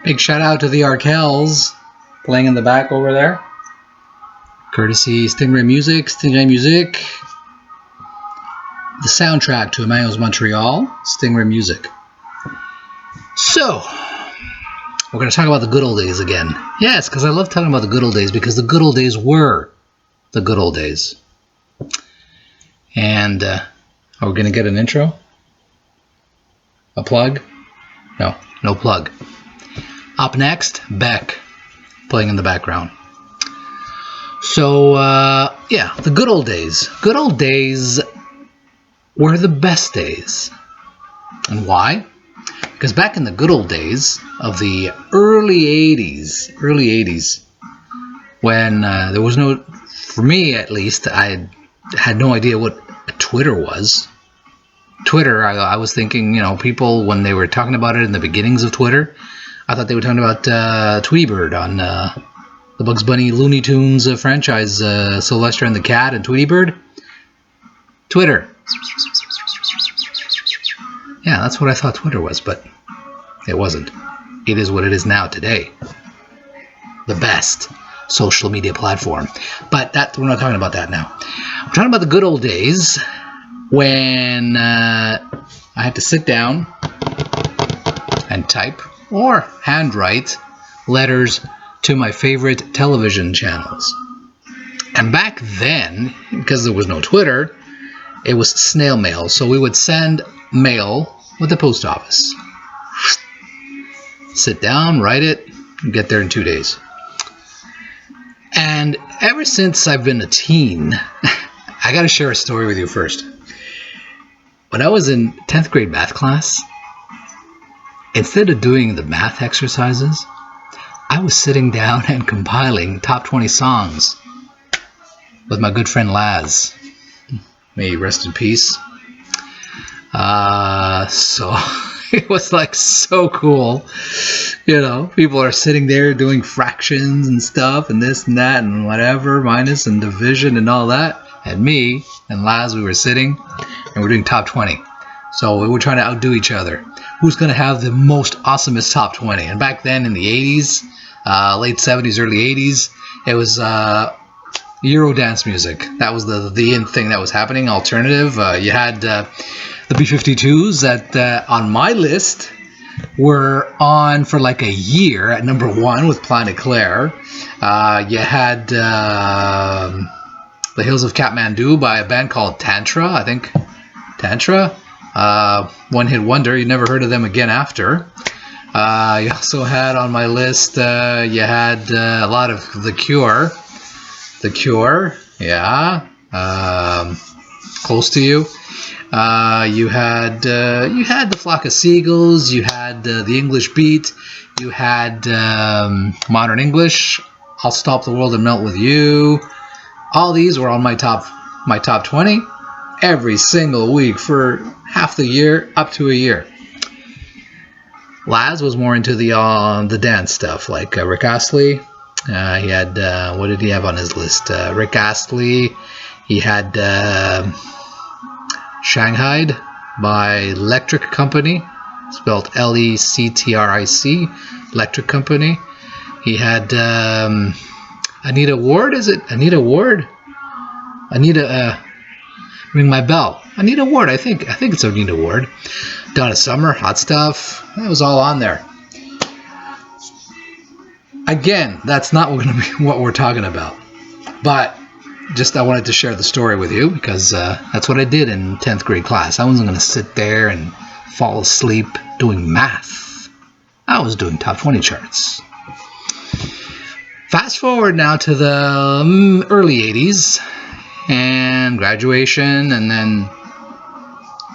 Big shout out to the Arkells playing in the back over there. Courtesy Stingray Music, Stingray Music. The soundtrack to Emmanuel's Montreal, Stingray Music. So, we're going to talk about the good old days again. Yes, because I love talking about the good old days because the good old days were the good old days. And are we going to get an intro? A plug? No, no plug. Up next, Beck playing in the background. So, yeah, the good old days. Good old days were the best days. And why? Because back in the good old days of the early 80s, when there was no, for me at least, I had no idea what Twitter was. Twitter, I was thinking, you know, people, when they were talking about it in the beginnings of Twitter, I thought they were talking about Tweetybird on the Bugs Bunny Looney Tunes franchise, Sylvester and the Cat and Tweetybird. Twitter. Yeah, that's what I thought Twitter was, but it wasn't. It is what it is now today. The best social media platform. But we're not talking about that now. We're talking about the good old days when I had to sit down and type or handwrite letters to my favorite television channels. And back then, because there was no Twitter, it was snail mail. So we would send mail with the post office. Sit down, write it, and get there in 2 days. And ever since I've been a teen, I got to share a story with you first. When I was in 10th grade math class, instead of doing the math exercises, I was sitting down and compiling top 20 songs with my good friend Laz. May he rest in peace. So it was like so cool. You know, people are sitting there doing fractions and stuff and this and that and whatever, minus and division and all that. And me and Laz, we were sitting and we're doing top 20. So we were trying to outdo each other. Who's going to have the most awesomest top 20? And back then in the 80s, late 70s, early 80s, it was Euro dance music. That was the in thing that was happening, alternative. You had the B-52s that on my list were on for like a year at number 1 with Planet Claire. You had The Hills of Kathmandu by a band called Tantra, I think. Tantra. One hit wonder. You never heard of them again after. You also had on my list, you had a lot of The Cure. The Cure, yeah. Close to You. You had The Flock of Seagulls. You had The English Beat. You had Modern English. I'll Stop the World and Melt with You. All these were on my top 20 every single week for half the year up to a year. Laz was more into the dance stuff, like Rick Astley. He had what did he have on his list? Rick Astley. He had Shanghaied by Electric Company, spelled Lectric, Electric Company. He had Anita Ward. Is it Anita Ward? Anita, ring my bell. Anita Ward. I think it's Anita Ward. Donna Summer, Hot Stuff. That was all on there. Again, that's not going to be what we're talking about. But just I wanted to share the story with you because that's what I did in 10th grade class. I wasn't going to sit there and fall asleep doing math. I was doing top 20 charts. Fast forward now to the early 80s and graduation and then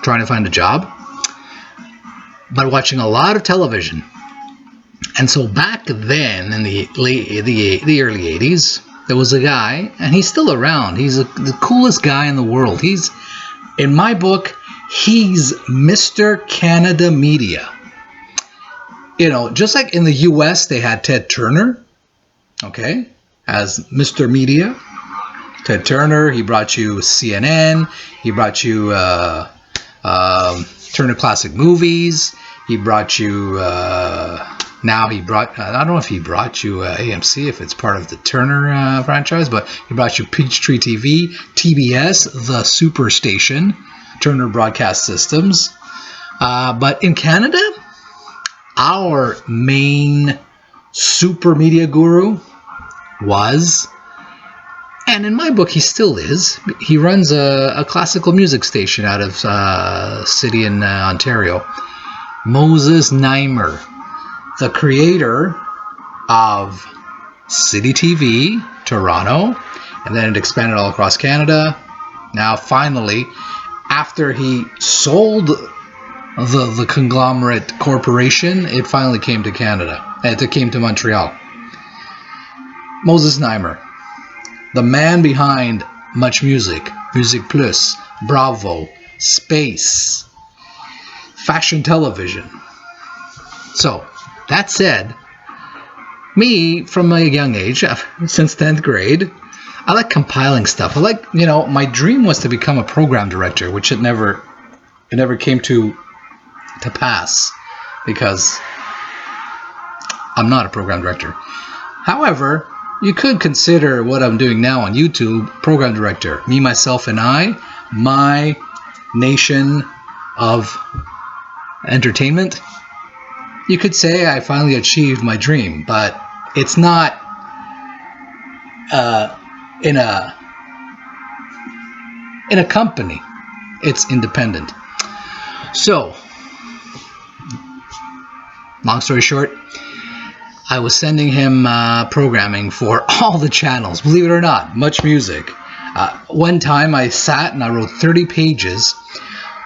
trying to find a job. But watching a lot of television. And so back then in the early 80s, there was a guy, and he's still around. He's the coolest guy in the world. He's, in my book, he's Mr. Canada Media. You know, just like in the US, they had Ted Turner, okay, as Mr. Media. Ted Turner, he brought you CNN. He brought you Turner Classic Movies. He brought you, Now he brought, I don't know if he brought you AMC, if it's part of the Turner franchise, but he brought you Peachtree TV, TBS, the Superstation, Turner Broadcast Systems. But in Canada, our main super media guru was, and in my book he still is, he runs a classical music station out of a city in Ontario, Moses Neimer, the creator of City TV, Toronto, and then it expanded all across Canada. Now finally, after he sold the conglomerate corporation, it finally came to Canada. It came to Montreal. Moses Neimer, the man behind Much Music, Music Plus, Bravo, Space, Fashion Television. So, that said, me, from a young age, since 10th grade, I like compiling stuff. I like, my dream was to become a program director, which it never came to pass because I'm not a program director. However, you could consider what I'm doing now on YouTube program director. Me, Myself, and I, my nation of entertainment. You could say I finally achieved my dream, but it's not in a company. It's independent. So, long story short, I was sending him programming for all the channels, believe it or not, Much Music. One time I sat and I wrote 30 pages.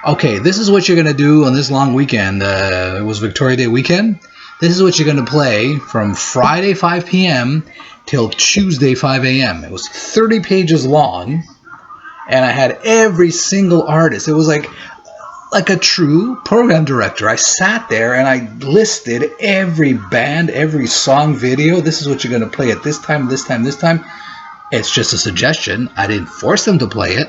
Okay, this is what you're going to do on this long weekend. It was Victoria Day weekend. This is what you're going to play from Friday 5 p.m. till Tuesday 5 a.m. It was 30 pages long, and I had every single artist. It was like a true program director. I sat there and I listed every band, every song, video. This is what you're going to play at this time, this time, this time. It's just a suggestion. I didn't force them to play it.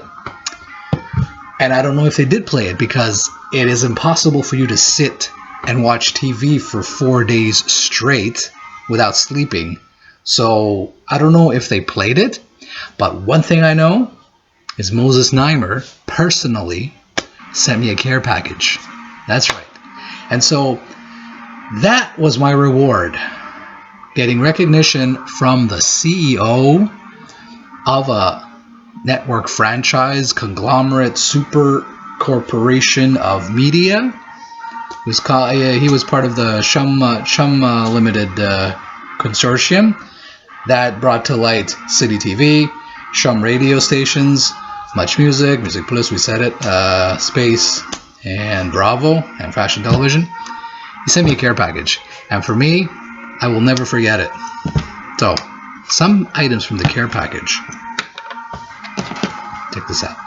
And I don't know if they did play it because it is impossible for you to sit and watch TV for 4 days straight without sleeping. So I don't know if they played it. But one thing I know is Moses Neimer personally sent me a care package. That's right. And so that was my reward. Getting recognition from the CEO of a network franchise, conglomerate, super corporation of media. He was part of the Chum Limited consortium that brought to light City TV, Chum radio stations, Much Music, Music Plus, we said it, Space, and Bravo, and Fashion Television. He sent me a care package, and for me, I will never forget it. So, some items from the care package. Check this out.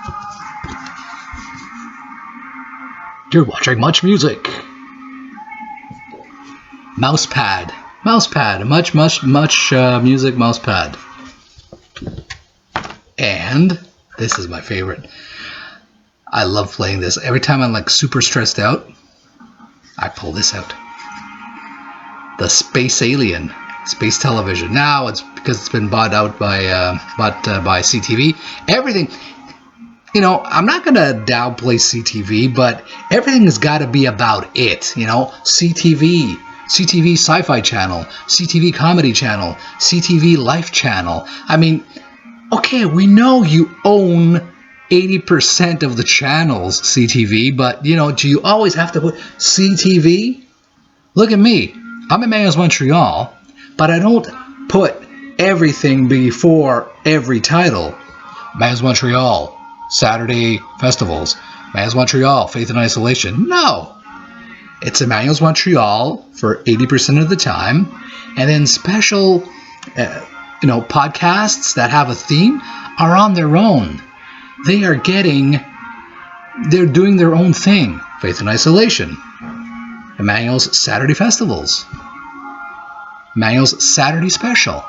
You're watching Much Music. Mousepad. A much music mousepad. And this is my favorite. I love playing this. Every time I'm like super stressed out, I pull this out. The Space Alien. Space Television. Now it's because it's been bought out by CTV. Everything, I'm not gonna downplay CTV, but everything has got to be about it. CTV Sci-Fi Channel, CTV Comedy Channel, CTV Life Channel. I mean, okay, we know you own 80% of the channels, CTV, but do you always have to put CTV? Look at me. I'm at Mayos Montreal. But I don't put everything before every title. Mayos Montreal, Saturday festivals. Mayos Montreal, Faith in Isolation. No. It's Mayos Montreal for 80% of the time. And then special, podcasts that have a theme are on their own. They're doing their own thing. Faith in Isolation. Mayos Saturday festivals. Mayos Saturday special.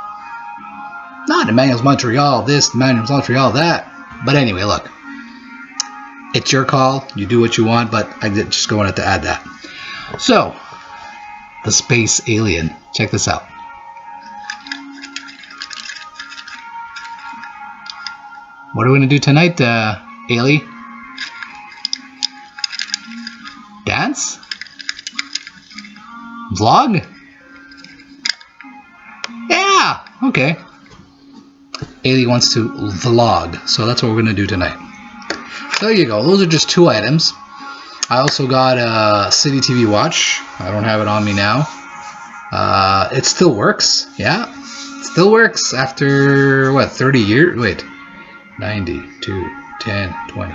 Not Mayos Montreal this, Mayos Montreal that. But anyway, look. It's your call. You do what you want, but I just wanted to add that. So, the space alien. Check this out. What are we going to do tonight, Ailey? Dance? Vlog? Yeah! Okay. Ailey wants to vlog, so that's what we're going to do tonight. So there you go. Those are just 2 items. I also got a City TV watch. I don't have it on me now. It still works. Yeah. It still works after, what, 30 years? Wait. 92, 10, 20.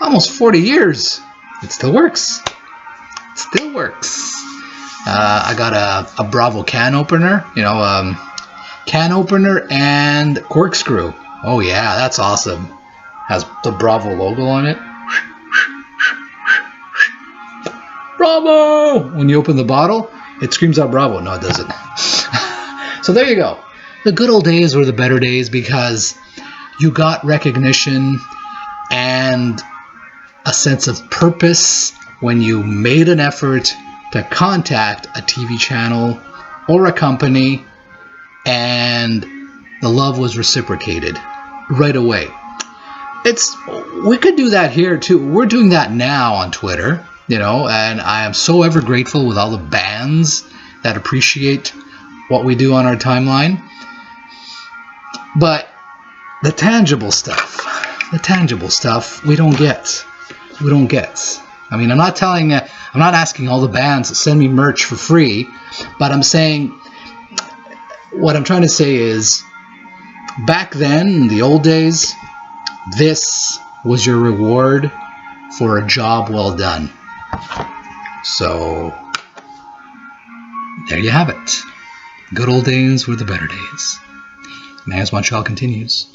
Almost 40 years. It still works. It still works. I got a Bravo can opener. You know, can opener and corkscrew. Oh yeah, that's awesome. Has the Bravo logo on it. Bravo! When you open the bottle, it screams out Bravo. No, it doesn't. So there you go. The good old days were the better days because you got recognition and a sense of purpose when you made an effort to contact a TV channel or a company, and the love was reciprocated right away. We could do that here too. We're doing that now on Twitter, you know, and I am so ever grateful with all the bands that appreciate what we do on our timeline. But the tangible stuff, we don't get. I mean, I'm not asking all the bands to send me merch for free, but I'm saying, what I'm trying to say is, back then, in the old days, this was your reward for a job well done. So, there you have it. Good old days were the better days. Man's Montreal continues.